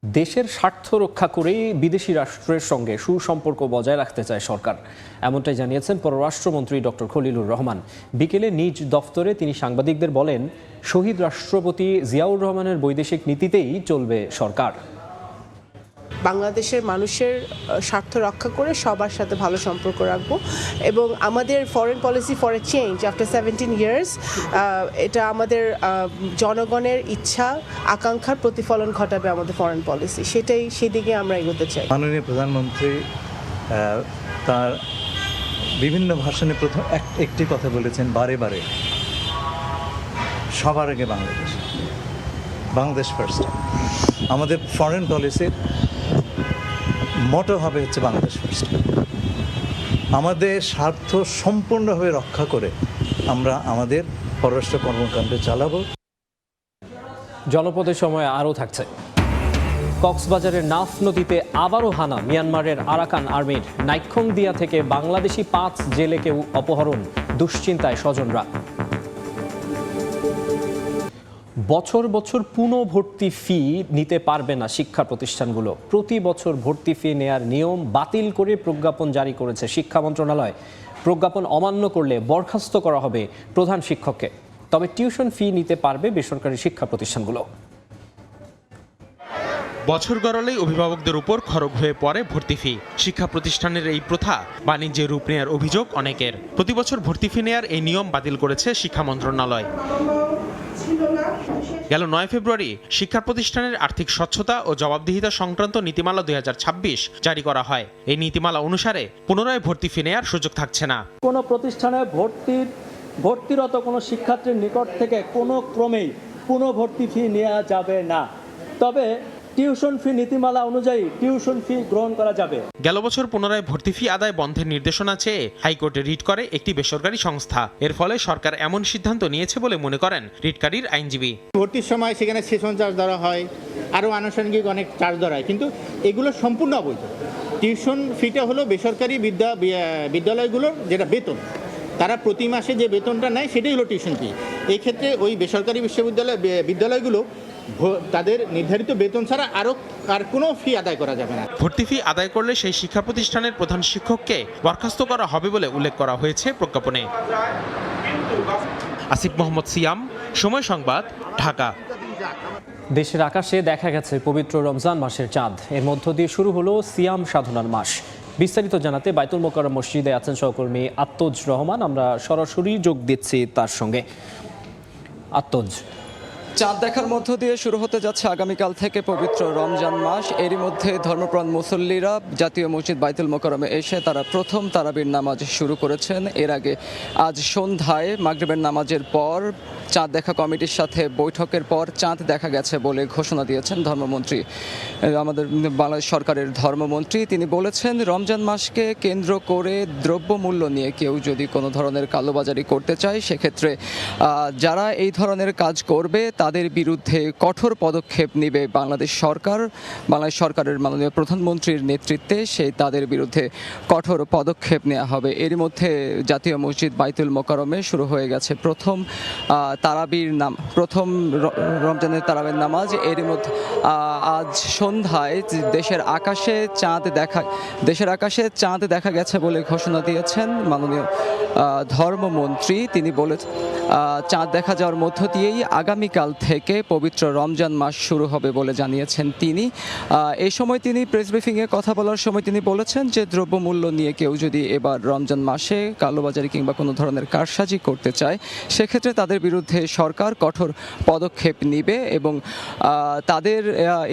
দেশের স্বার্থ রক্ষা করেই বিদেশি রাষ্ট্রের সঙ্গে সুসম্পর্ক বজায় রাখতে চায় সরকার, এমনটাই জানিয়েছেন পররাষ্ট্রমন্ত্রী ডক্টর খলিলুর রহমান। বিকেলে নিজ দফতরে তিনি সাংবাদিকদের বলেন, শহীদ রাষ্ট্রপতি জিয়াউর রহমানের বৈদেশিক নীতিতেই চলবে সরকার। বাংলাদেশের মানুষের স্বার্থ রক্ষা করে সবার সাথে ভালো সম্পর্ক রাখবো এবং আমাদের foreign policy for a change after 17 years, এটা আমাদের জনগণের ইচ্ছা আকাঙ্ক্ষার প্রতিফলন ঘটাবে আমাদের ফরেন পলিসি, সেদিকে আমরা এগোতে চাই। মাননীয় প্রধানমন্ত্রী তার বিভিন্ন ভাষণে একটি কথা বলেছেন বারে বারে, সবার আগে বাংলাদেশ ফার্স্ট। আমাদের ফরেন পলিসির মোটো হবে হচ্ছে বাংলাদেশ ফার্স্ট। আমাদের স্বার্থ সম্পূর্ণভাবে রক্ষা করে আমরা আমাদের পররাষ্ট্র কর্মকাণ্ড চালাবো। জনপদের সময় আরও থাকছে। কক্সবাজারের নাফ নদীতে আবারও হানা মিয়ানমারের আরাকান আর্মির। নাইক্ষ্যংদিয়া থেকে বাংলাদেশি 5 জেলেকেও অপহরণ, দুশ্চিন্তায় স্বজনরা। বছর বছর পুনঃভর্তি ফি নিতে পারবে না শিক্ষা প্রতিষ্ঠানগুলো। প্রতি বছর ভর্তি ফি নেয়ার নিয়ম বাতিল করে প্রজ্ঞাপন জারি করেছে শিক্ষা মন্ত্রণালয়। প্রজ্ঞাপন অমান্য করলে বরখাস্ত করা হবে প্রধান শিক্ষককে। তবে টিউশন ফি নিতে পারবে বেসরকারি শিক্ষা প্রতিষ্ঠানগুলো। বছর গড়ালেই অভিভাবকদের উপর খরচ হয়ে পড়ে ভর্তি ফি। শিক্ষা প্রতিষ্ঠানের এই প্রথা বাণিজ্যে রূপ নেয়ার অভিযোগ অনেকের। প্রতি বছর ভর্তি ফি নেয়ার এই নিয়ম বাতিল করেছে শিক্ষা মন্ত্রণালয়। গেল 9 ফেব্রুয়ারি শিক্ষা প্রতিষ্ঠানের আর্থিক স্বচ্ছতা ও জবাবদিহিতা সংক্রান্ত নীতিমালা 2026 জারি করা হয়। এই নীতিমালা অনুসারে পুনরায় ভর্তি ফি নেওয়ার সুযোগ থাকছে না। কোনো প্রতিষ্ঠানে ভর্তিরত কোনো শিক্ষার্থীর নিকট থেকে কোনো ক্রমেই পুনঃভর্তি ফি নেওয়া যাবে না। তবে টিউশন ফি নীতিমালা অনুযায়ী টিউশন ফি গ্রহণ করা যাবে। গেল বছর পুনরায় ভর্তি ফি আদায় বন্ধের নির্দেশনা চেয়ে হাইকোর্টে রিট করে একটি বেসরকারি সংস্থা। এর ফলে সরকার এমন সিদ্ধান্ত নিয়েছে বলে মনে করেন রিটকারীর আইনজীবী। ভর্তির সময় সেখানে সেশন চার্জ ধরা হয়, আরও আনুষঙ্গিক অনেক চার্জ ধরা হয়, কিন্তু এগুলো সম্পূর্ণ অবৈধ। টিউশন ফিটা হলো বেসরকারি বিদ্যালয়গুলোর যেটা বেতন, তারা প্রতি মাসে যে বেতনটা নেয় সেটাই হলো টিউশন ফি। এই ক্ষেত্রে ওই বেসরকারি বিদ্যালয়গুলো তাদের নির্ধারিত বেতন ছাড়া আর কোনো ফি আদায় করা যাবে না। ভর্তি ফি আদায় করলে সেই শিক্ষা প্রতিষ্ঠানের প্রধান শিক্ষককে বরখাস্ত করা হবে বলে উল্লেখ করা হয়েছে প্রজ্ঞাপনে। আসিফ মোহাম্মদ সিয়াম, সময় সংবাদ, ঢাকা। দেশের আকাশে দেখা গেছে পবিত্র রমজান মাসের চাঁদ। এর মধ্য দিয়ে শুরু হলো সিয়াম সাধনার মাস। বিস্তারিত জানাতে বাইতুল মোকাররম মসজিদে আছেন সহকর্মী আত্তজ রহমান। আমরা সরাসরি যোগ দিচ্ছি তার সঙ্গে। আত্তজ, চাঁদ দেখার মধ্য দিয়ে শুরু হতে যাচ্ছে আগামীকাল থেকে পবিত্র রমজান মাস। এরই মধ্যে ধর্মপ্রাণ মুসল্লিরা জাতীয় মসজিদ বাইতুল মোকাররমে এসে তারা প্রথম তারাবির নামাজ শুরু করেছেন। এর আগে আজ সন্ধ্যায় মাগরিবের নামাজের পর চাঁদ দেখা কমিটির সাথে বৈঠকের পর চাঁদ দেখা গেছে বলে ঘোষণা দিয়েছেন ধর্মমন্ত্রী, আমাদের বাংলাদেশ সরকারের ধর্মমন্ত্রী। তিনি বলেছেন, রমজান মাসকে কেন্দ্র করে দ্রব্যমূল্য নিয়ে কেউ যদি কোনো ধরনের কালোবাজারি করতে চায়, সেক্ষেত্রে যারা এই ধরনের কাজ করবে তাদের বিরুদ্ধে কঠোর পদক্ষেপ নেবে বাংলাদেশ সরকারের মাননীয় প্রধানমন্ত্রীর নেতৃত্বে তাদের বিরুদ্ধে কঠোর পদক্ষেপ নেওয়া হবে। এরই মধ্যে জাতীয় মসজিদ বাইতুল মোকাররমে শুরু হয়ে গেছে প্রথম রমজানের তারাবির নামাজ। এরই মধ্যে আজ সন্ধ্যায় দেশের আকাশে চাঁদ দেখা গেছে বলে ঘোষণা দিয়েছেন মাননীয় ধর্মমন্ত্রী। তিনি বলেছেন, চাঁদ দেখা যাওয়ার মধ্য দিয়েই আগামীকাল থেকে পবিত্র রমজান মাস শুরু হবে বলে জানিয়েছেন তিনি। এই সময় তিনি প্রেস ব্রিফিংয়ে কথা বলার সময় তিনি বলেছেন যে দ্রব্যমূল্য নিয়ে কেউ যদি এবার রমজান মাসে কালোবাজারি কিংবা কোনো ধরনের কারসাজি করতে চায়, সেক্ষেত্রে তাদের বিরুদ্ধে সরকার কঠোর পদক্ষেপ নেবে এবং তাদের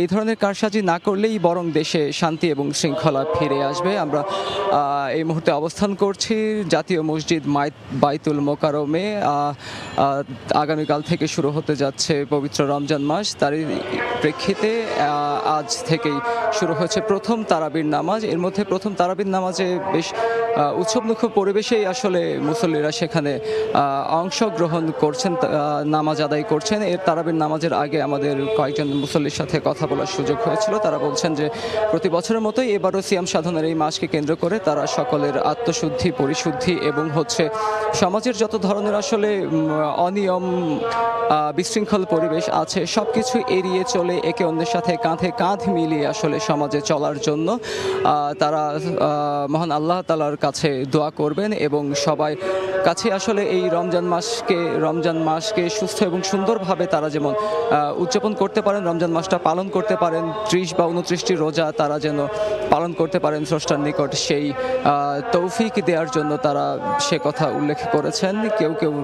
এই ধরনের কারসাজি না করলেই বরং দেশে শান্তি এবং শৃঙ্খলা ফিরে আসবে। আমরা এই মুহূর্তে অবস্থান করছি জাতীয় মসজিদ বাইতুল মোকাররমে। আগামীকাল থেকে শুরু হতে যাচ্ছে পবিত্র রমজান মাস। তারই প্রেক্ষিতে আজ থেকেই শুরু হয়েছে প্রথম তারাবির নামাজ। এর মধ্যে প্রথম তারাবির নামাজে বেশ উৎসবমুখর পরিবেশেই আসলে মুসল্লিরা সেখানে অংশগ্রহণ করছেন, নামাজ আদায় করছেন। এর তারাবির নামাজের আগে আমাদের কয়েকজন মুসল্লির সাথে কথা বলার সুযোগ হয়েছিল। তারা বলছেন যে প্রতি বছরের মতোই এবারও সিয়াম সাধনার এই মাসকে কেন্দ্র করে তারা সকলের আত্মশুদ্ধি, পরিশুদ্ধি এবং সমাজের যত ধরনের আসলে অনিয়ম, বিশৃঙ্খলা শৃঙ্খল পরিবেশ আছে সবকিছু এড়িয়ে চলে একে অন্যের সাথে কাঁধে কাঁধ মিলিয়ে আসলে সমাজে চলার জন্য তারা মহান আল্লাহ তাআলার কাছে দোয়া করবেন এবং সবাই কাছে আসলে এই রমজান মাসকে সুস্থ এবং সুন্দরভাবে তারা যেমন উদযাপন করতে পারেন, রমজান মাসটা পালন করতে পারেন, 30 বা 29টি রোজা তারা যেন পালন করতে পারেন স্রষ্টার নিকট, সেই তৌফিক দেওয়ার জন্য তারা সে কথা উল্লেখ করেছেন। কেউ কেউ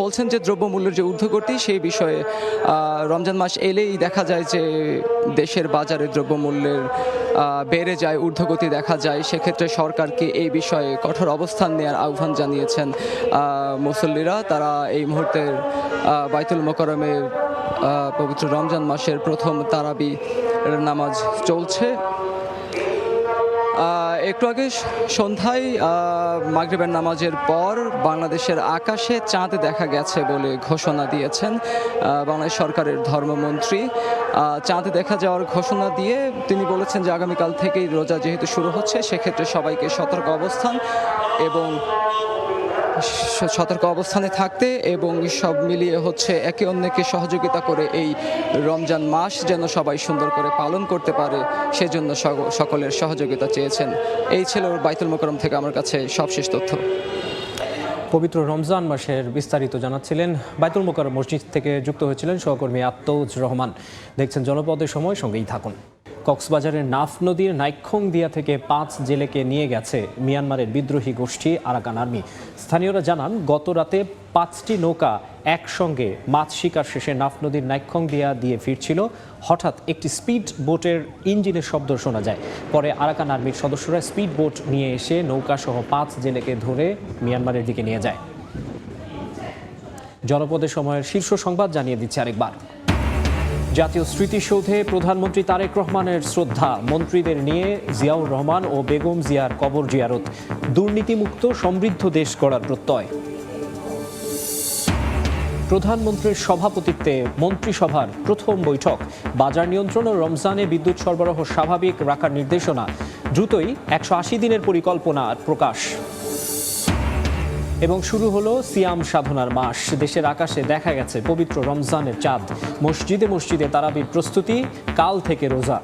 বলছেন যে দ্রব্যমূল্যের যে ঊর্ধ্বগতি সেই বিষয়ে রমজান মাস এলেই দেখা যায় যে দেশের বাজারে দ্রব্যমূল্যের বেড়ে যায়, ঊর্ধ্বগতি দেখা যায়। সেক্ষেত্রে সরকারকে এই বিষয়ে কঠোর অবস্থান নেওয়ার আহ্বান জানিয়েছেন মুসল্লিরা। তারা এই মুহূর্তের বাইতুল মোকাররমে পবিত্র রমজান মাসের প্রথম তারাবি নামাজ চলছে। একটু আগে সন্ধ্যায় মাগরিবের নামাজের পর বাংলাদেশের আকাশে চাঁদ দেখা গেছে বলে ঘোষণা দিয়েছেন বাংলাদেশ সরকারের ধর্মমন্ত্রী। চাঁদ দেখা যাওয়ার ঘোষণা দিয়ে তিনি বলেছেন যে আগামীকাল থেকেই রোজা যেহেতু শুরু হচ্ছে সেক্ষেত্রে সবাইকে সতর্ক অবস্থানে থাকতে এবং সব মিলিয়ে হচ্ছে একে অন্যকে সহযোগিতা করে এই রমজান মাস যেন সবাই সুন্দর করে পালন করতে পারে সেজন্য সকলের সহযোগিতা চেয়েছেন। এই ছিল বাইতুল মোকাররম থেকে আমার কাছে সবশেষ তথ্য। পবিত্র রমজান মাসের বিস্তারিত জানাচ্ছিলেন বাইতুল মোকাররম মসজিদ থেকে যুক্ত হয়েছিলেন সহকর্মী আত্তৌজ রহমান। দেখছেন জনপদের সময়, সঙ্গেই থাকুন। কক্সবাজারের নাফ নদীর নাইক্ষ্যংদিয়া থেকে 5 জেলেকে নিয়ে গেছে মিয়ানমারের বিদ্রোহী গোষ্ঠী আরাকান আর্মি। স্থানীয়রা জানান গত রাতে 5টি নৌকা একসঙ্গে মাছ শিকার শেষে নাফ নদীর নাইক্ষ্যংদিয়া দিয়ে ফিরছিল। হঠাৎ একটি স্পিড বোটের ইঞ্জিনের শব্দ শোনা যায়। পরে আরাকান আর্মির সদস্যরা স্পিড বোট নিয়ে এসে নৌকাসহ 5 জেলেকে ধরে মিয়ানমারের দিকে নিয়ে যায়। জনপদের সময়ের শীর্ষ সংবাদ জানিয়ে দিচ্ছে আরেকবার। জাতীয় স্মৃতিসৌধে প্রধানমন্ত্রী তারেক রহমানের শ্রদ্ধা, মন্ত্রীদের নিয়ে জিয়াউর রহমান ও বেগম জিয়ার কবর জিয়ারত। দুর্নীতিমুক্ত সমৃদ্ধ দেশ গড়ার প্রত্যয়। প্রধানমন্ত্রীর সভাপতিত্বে মন্ত্রিসভার প্রথম বৈঠক। বাজার নিয়ন্ত্রণ ও রমজানে বিদ্যুৎ সরবরাহ স্বাভাবিক রাখার নির্দেশনা। দ্রুতই 180 দিনের পরিকল্পনা প্রকাশ। এবং শুরু হলো সিয়াম সাধনার মাস। দেশের আকাশে দেখা গেছে পবিত্র রমজানের চাঁদ। মসজিদে মসজিদে তারাবির প্রস্তুতি, কাল থেকে রোজা।